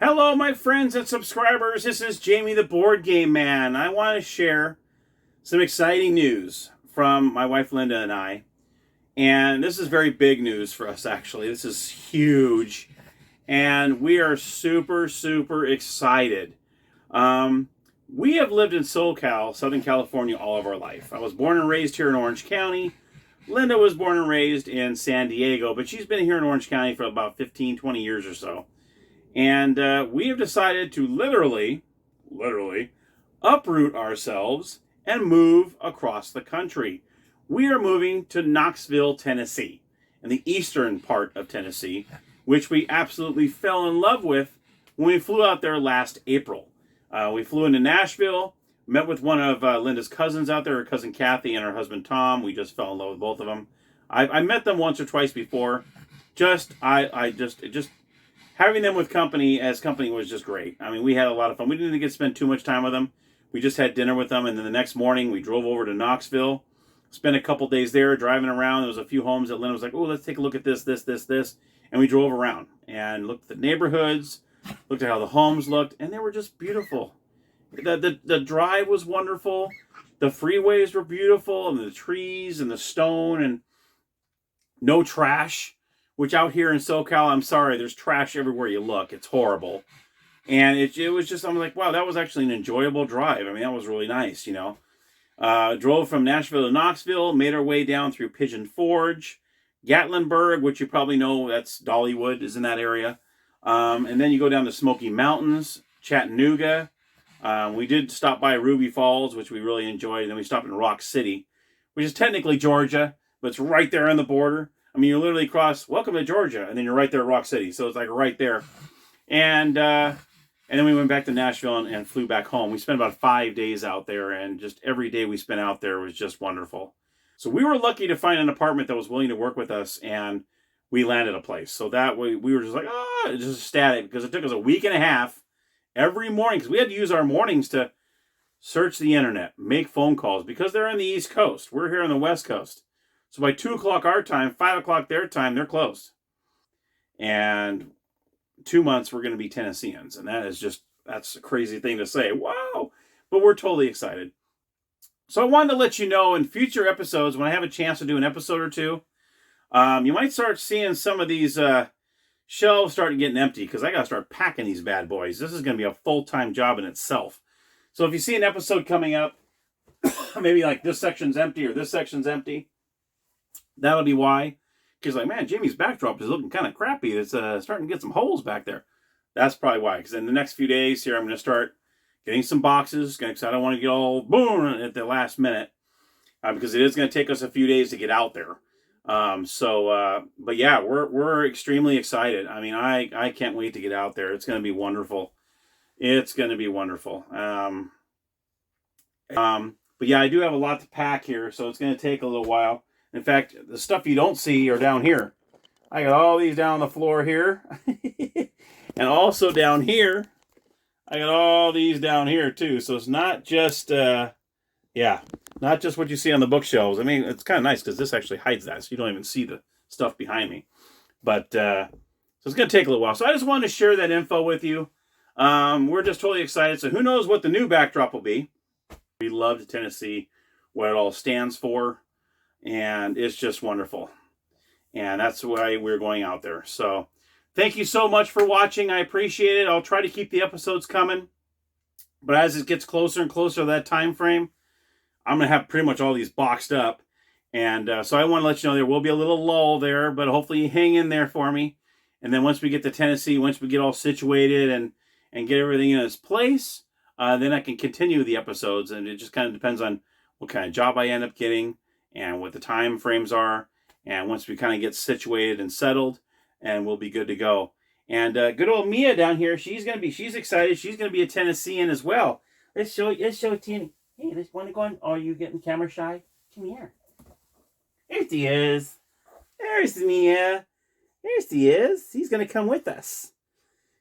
Hello, my friends and subscribers. This is Jamie the Board Game Man. I want to share some exciting news from my wife Linda and I. And this is very big news for us, actually. This is huge. And we are super, super excited. We have lived in SoCal, Southern California, all of our life. I was born and raised here in Orange County. Linda was born and raised in San Diego, but she's been here in Orange County for about 15, 20 years or so. And we have decided to literally uproot ourselves and move across the country. We are moving to Knoxville, Tennessee, in the eastern part of Tennessee, which we absolutely fell in love with when we flew out there last April. We flew into Nashville, met with one of Linda's cousins out there, her cousin Kathy and her husband Tom. We just fell in love with both of them. I met them once or twice before. Having them with company was just great. I mean, we had a lot of fun. We didn't get to spend too much time with them. We just had dinner with them, and then the next morning we drove over to Knoxville, spent a couple days there driving around. There was a few homes that Linda was like, oh, let's take a look at this. And we drove around and looked at the neighborhoods, looked at how the homes looked, and they were just beautiful. The drive was wonderful. The freeways were beautiful, and the trees and the stone, and no trash. Which out here in SoCal, I'm sorry, there's trash everywhere you look. It's horrible. And it was just, I'm like, wow, that was actually an enjoyable drive. I mean, that was really nice, you know. Drove from Nashville to Knoxville, made our way down through Pigeon Forge, Gatlinburg, which you probably know, that's Dollywood, is in that area. And then you go down to Smoky Mountains, Chattanooga. We did stop by Ruby Falls, which we really enjoyed. And then we stopped in Rock City, which is technically Georgia, but it's right there on the border. I mean, you literally cross, welcome to Georgia, and then you're right there at Rock City. So it's like right there. And then we went back to Nashville and flew back home. We spent about 5 days out there, and just every day we spent out there was just wonderful. So we were lucky to find an apartment that was willing to work with us, and we landed a place. So that way we were just like, just ecstatic, because it took us a week and a half every morning, because we had to use our mornings to search the internet, make phone calls, because they're on the East Coast. We're here on the West Coast. So by 2 o'clock our time, 5 o'clock their time, they're closed. And 2 months we're going to be Tennesseans. And that's a crazy thing to say. Wow. But we're totally excited. So I wanted to let you know in future episodes, when I have a chance to do an episode or two, you might start seeing some of these shelves starting getting empty, because I got to start packing these bad boys. This is going to be a full-time job in itself. So if you see an episode coming up, maybe like this section's empty or this section's empty, that'll be why. Because like, man, Jamie's backdrop is looking kind of crappy. It's starting to get some holes back there. That's probably why. Because in the next few days here, I'm going to start getting some boxes. Because I don't want to get all boom at the last minute. Because it is going to take us a few days to get out there. But yeah, we're extremely excited. I mean, I can't wait to get out there. It's going to be wonderful. It's going to be wonderful. But yeah, I do have a lot to pack here, so it's going to take a little while. In fact, the stuff you don't see are down here. I got all these down on the floor here. And also down here, I got all these down here too. So it's not just, not just what you see on the bookshelves. I mean, it's kind of nice because this actually hides that, so you don't even see the stuff behind me. But, so it's going to take a little while. So I just wanted to share that info with you. We're just totally excited. So who knows what the new backdrop will be. We love Tennessee, what it all stands for. And it's just wonderful. And that's why we're going out there. So thank you so much for watching. I appreciate it. I'll try to keep the episodes coming. But as it gets closer and closer to that time frame, I'm going to have pretty much all these boxed up. And so I want to let you know there will be a little lull there. But hopefully you hang in there for me. And then once we get to Tennessee, once we get all situated and get everything in its place, then I can continue the episodes. And it just kind of depends on what kind of job I end up getting and what the time frames are. And once we kind of get situated and settled, and we'll be good to go. And good old Mia down here, she's excited. She's going to be a Tennessean as well. Let's show Tina. Hey, let's want to go on. Oh, are you getting camera shy? Come here. There she is. There's Mia. There she is. She's going to come with us.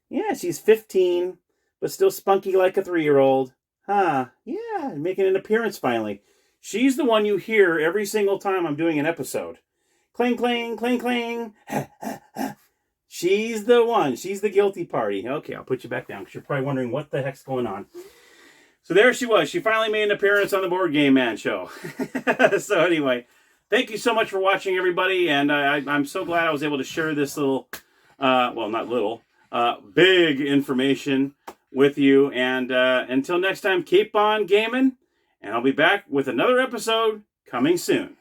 Yeah, she's 15, but still spunky like a 3-year-old. Huh? Yeah, making an appearance finally. She's the one you hear every single time I'm doing an episode. Cling, cling, cling, cling. She's the one. She's the guilty party. Okay, I'll put you back down because you're probably wondering what the heck's going on. So there she was. She finally made an appearance on the Board Game Man show. So anyway, thank you so much for watching, everybody. And I'm so glad I was able to share this little, well, not little, big information with you. And until next time, keep on gaming. And I'll be back with another episode coming soon.